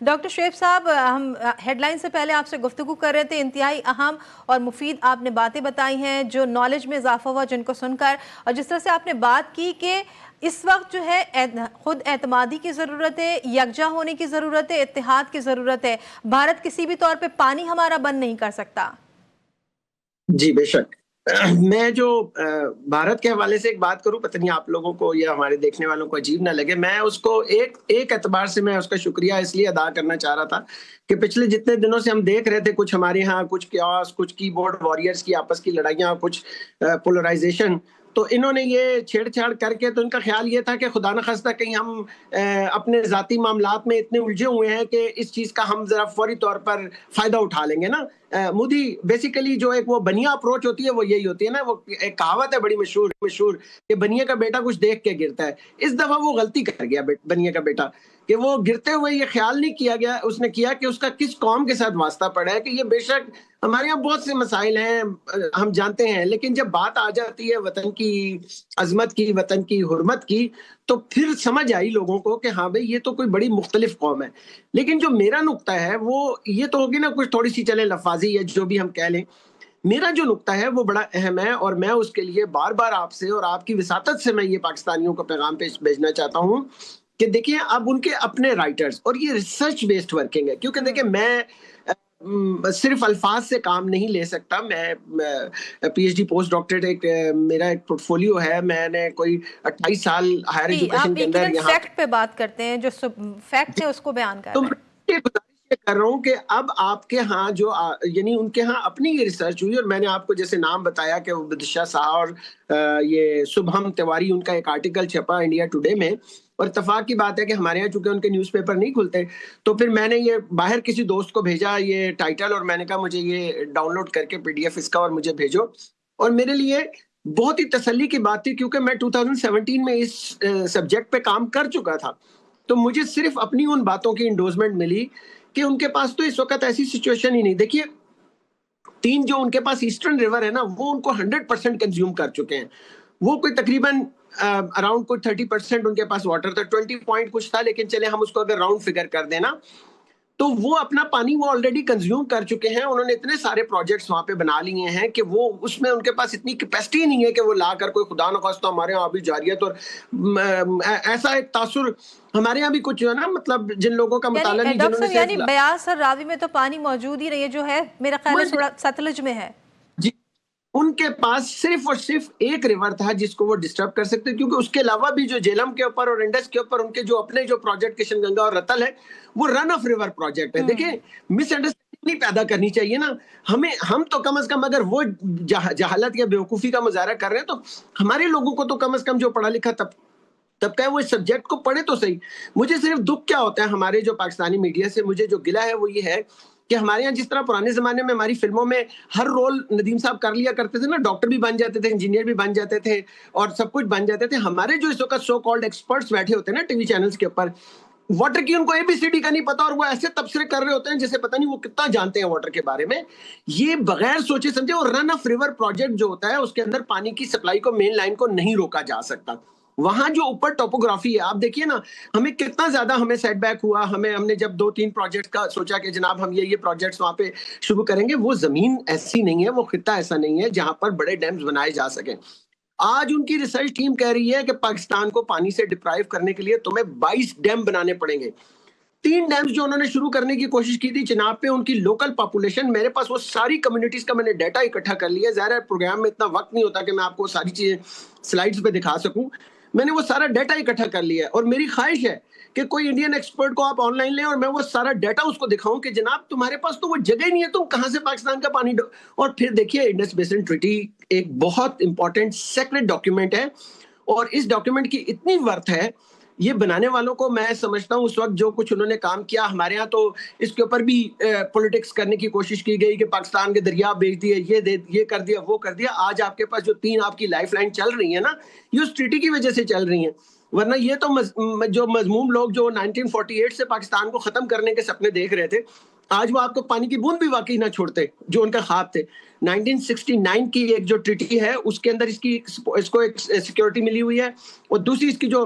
Doctor Shoaib صاحب، ہم head line سے پہلے آپ سے گفتگو کر رہے تھے، انتہائی اہم اور مفید آپ نے باتیں بتائی ہیں جو نالج میں اضافہ ہوا جن کو سن کر، اور جس طرح سے آپ نے بات کی کہ اس وقت جو ہے خود اعتمادی کی ضرورت ہے، یکجا ہونے کی ضرورت ہے، اتحاد کی ضرورت ہے. بھارت کسی بھی طور پہ پانی ہمارا بند نہیں کر سکتا. جی بے شک. میں جو بھارت کے حوالے سے ایک بات کروں، پتہ نہیں آپ لوگوں کو یا ہمارے دیکھنے والوں کو عجیب نہ لگے، میں اس کو ایک اعتبار سے میں اس کا شکریہ اس لیے ادا کرنا چاہ رہا تھا کہ پچھلے جتنے دنوں سے ہم دیکھ رہے تھے کچھ ہمارے ہاں کچھ کیوس، کچھ کی بورڈ واریئرز کی آپس کی لڑائیاں، کچھ پولرائزیشن، تو انہوں نے یہ چھیڑ چھاڑ کر کے تو ان کا خیال یہ تھا کہ خدا نخواستہ کہیں ہم اپنے ذاتی معاملات میں اتنے الجھے ہوئے ہیں کہ اس چیز کا ہم ذرا فوری طور پر فائدہ اٹھا لیں گے نا. مودی بیسیکلی جو ایک وہ بنیا اپروچ ہوتی ہے وہ یہی ہوتی ہے نا. وہ ایک کہاوت ہے بڑی مشہور کہ بنیا کا بیٹا کچھ دیکھ کے گرتا ہے. اس دفعہ وہ غلطی کر گیا بنیا کا بیٹا کہ وہ گرتے ہوئے یہ خیال نہیں کیا گیا اس نے کیا کہ اس کا کس قوم کے ساتھ واسطہ پڑا ہے. کہ یہ بے شک ہمارے یہاں بہت سے مسائل ہیں ہم جانتے ہیں، لیکن جب بات آ جاتی ہے وطن کی عظمت کی، وطن کی حرمت کی، تو پھر سمجھ آئی لوگوں کو کہ ہاں بھئی یہ تو کوئی بڑی مختلف قوم ہے. لیکن جو میرا نقطہ ہے وہ یہ تو ہوگی نا کچھ تھوڑی سی چلے لفاظی ہے جو بھی ہم کہہ لیں. میرا جو نقطہ ہے وہ بڑا اہم ہے اور میں اس کے لیے بار بار آپ سے اور آپ کی وساطت سے میں یہ پاکستانیوں کو پیغام بھیجنا چاہتا ہوں کہ دیکھیں اب ان کے اپنے رائٹرز، اور یہ ریسرچ بیسڈ ورکنگ ہے، کیونکہ دیکھیں میں صرف الفاظ سے کام نہیں لے سکتا. میں P H D post doctorate میرا ایک پورٹ فولیو ہے. میں نے کوئی 28 سال ہائر ایجوکیشن کے اندر یہاں فیکٹ پہ بات کرتے ہیں، جو فیکٹ ہے اس کو بیان کر رہے ہیں. کر رہا ہوں کہ اب آپ کے ہاں جو یعنی ان کے ہاں اپنی یہ ریسرچ ہوئی، اور میں نے آپ کو جیسے نام بتایا کہ بدشاہ شاہ اور یہ سبہم تیواری، ان کا ایک آرٹیکل چھپا انڈیا ٹوڈے میں، اور اتفاق کی بات ہے کہ ہمارے یہاں چونکہ ان کے نیوز پیپر نہیں کھلتے، تو پھر میں نے یہ باہر کسی دوست کو بھیجا یہ ٹائٹل، اور میں نے کہا مجھے یہ ڈاؤن لوڈ کر کے PDF اس کا اور مجھے بھیجو. اور میرے لیے بہت ہی تسلی کی بات تھی کیونکہ میں 2017 میں اس سبجیکٹ پہ کام کر چکا تھا. تو مجھے صرف اپنی ان باتوں کی انڈوزمنٹ ملی کہ ان کے پاس تو اس وقت ایسی سچویشن ہی نہیں. دیکھیے 3 جو ان کے پاس ایسٹرن ریور ہے نا، وہ ان کو 100% کنزیوم کر چکے ہیں. وہ کوئی تقریباً اراؤنڈ کوئی 30% ان کے پاس واٹر تھا، 20 پوائنٹ کچھ تھا، لیکن چلے ہم اس کو اگر راؤنڈ فگر کر دینا تو وہ اپنا پانی وہ آلریڈی کنزیوم کر چکے ہیں. انہوں نے اتنے سارے پروجیکٹس وہاں پہ بنا لیے ہیں کہ وہ اس میں ان کے پاس اتنی کیپیسٹی نہیں ہے کہ وہ لا کر کوئی خدا نخواستہ ہمارے یہاں بھی جاریت. اور ایسا ایک تاثر ہمارے یہاں بھی کچھ جو ہے نا، مطلب جن لوگوں کا مطالعہ نہیں، ڈاکٹر صاحب یعنی بیاس اور راوی میں تو پانی موجود ہی رہی ہے، جو ہے میرا خیال ہے ستلج میں ہے. جی ان کے پاس صرف اور صرف ایک ریور تھا جس کو وہ ڈسٹرب کر سکتے، کیونکہ اس کے علاوہ بھی جو جیلم کے اوپر اور انڈس کے اوپر ان کے جو اپنے جو پروجیکٹ کشن گنگا اور رتل ہے وہ رن آف ریور پروجیکٹ ہے. دیکھیں مس انڈرسٹینڈنگ نہیں پیدا کرنی چاہیے نا ہم تو کم از کم اگر وہ جہالت یا بیوقوفی کا مظاہرہ کر رہے ہیں تو ہمارے لوگوں کو تو کم از کم جو پڑھا لکھا تب کہ وہ اس سبجیکٹ کو پڑھے تو صحیح. مجھے صرف دکھ کیا ہوتا ہے ہمارے جو پاکستانی میڈیا سے، مجھے جو گلہ ہے وہ یہ ہے کہ ہمارے یہاں جس طرح پرانے زمانے میں ہماری فلموں میں ہر رول ندیم صاحب کر لیا کرتے تھے نا، ڈاکٹر بھی بن جاتے تھے، انجینئر بھی بن جاتے تھے اور سب کچھ بن جاتے تھے. ہمارے جو اس وقت سو کالڈ ایکسپرٹس بیٹھے ہوتے ہیں نا ٹی وی چینلز کے اوپر، واٹر کی ان کو ABCD کا نہیں پتا اور وہ ایسے تبصرے کر رہے ہوتے ہیں جیسے پتہ نہیں وہ کتنا جانتے ہیں واٹر کے بارے میں. یہ بغیر سوچے سمجھے، اور رن آف ریور پروجیکٹ جو ہوتا ہے اس کے اندر پانی کی سپلائی کو مین لائن کو نہیں روکا جا سکتا. وہاں جو اوپر ٹوپوگرافی ہے آپ دیکھیے نا، ہمیں کتنا زیادہ ہمیں سیٹ بیک ہوا. ہم نے جب 2-3 پروجیکٹ کا سوچا کہ جناب ہم یہ پروجیکٹس وہاں پہ شروع کریں گے، وہ زمین ایسی نہیں ہے، وہ خطہ ایسا نہیں ہے جہاں پر بڑے ڈیمز بنائے جا سکیں. آج ان کی ریسرچ ٹیم کہہ رہی ہے کہ پاکستان کو پانی سے ڈپرائیو کرنے کے لیے تمہیں 22 ڈیم بنانے پڑیں گے. 3 ڈیمز جو انہوں نے شروع کرنے کی کوشش کی تھی چناب پہ، ان کی لوکل پاپولیشن، میرے پاس وہ ساری کمیونٹیز کا میں نے ڈیٹا اکٹھا کر لیا. ظاہر ہے پروگرام میں اتنا وقت نہیں ہوتا کہ میں آپ کو ساری چیزیں سلائیڈز پہ دکھا سکوں. میں نے وہ سارا ڈیٹا اکٹھا کر لیا ہے اور میری خواہش ہے کہ کوئی انڈین ایکسپرٹ کو آپ آن لائن لیں اور میں وہ سارا ڈیٹا اس کو دکھاؤں کہ جناب تمہارے پاس تو وہ جگہ ہی نہیں ہے، تم کہاں سے پاکستان کا پانی اور پھر دیکھیے انڈس بیسن ٹریٹی ایک بہت امپورٹنٹ سیکرٹ ڈاکیومنٹ ہے اور اس ڈاکیومنٹ کی اتنی ورتھ ہے. یہ بنانے والوں کو میں سمجھتا ہوں اس وقت جو کچھ انہوں نے کام کیا، ہمارے ہاں تو اس کے اوپر بھی پولیٹکس کرنے کی کوشش کی گئی کہ پاکستان کے دریا بیچ دیے، یہ کر دیا، وہ کر دیا. آج آپ کے پاس جو 3 آپ کی لائف لائن چل رہی ہیں نا، یہ اس ٹریٹی کی وجہ سے چل رہی ہیں. ورنہ یہ تو جو مذموم لوگ جو 1948 سے پاکستان کو ختم کرنے کے سپنے دیکھ رہے تھے، آج وہ آپ کو پانی کی بوند بھی واقعی نہ چھوڑتے جو ان کا خواب تھے. 1969 کی ایک جو ٹریٹی ہے اس کے اندر اس کو ایک سیکیورٹی ملی ہوئی ہے، اور دوسری اس کی جو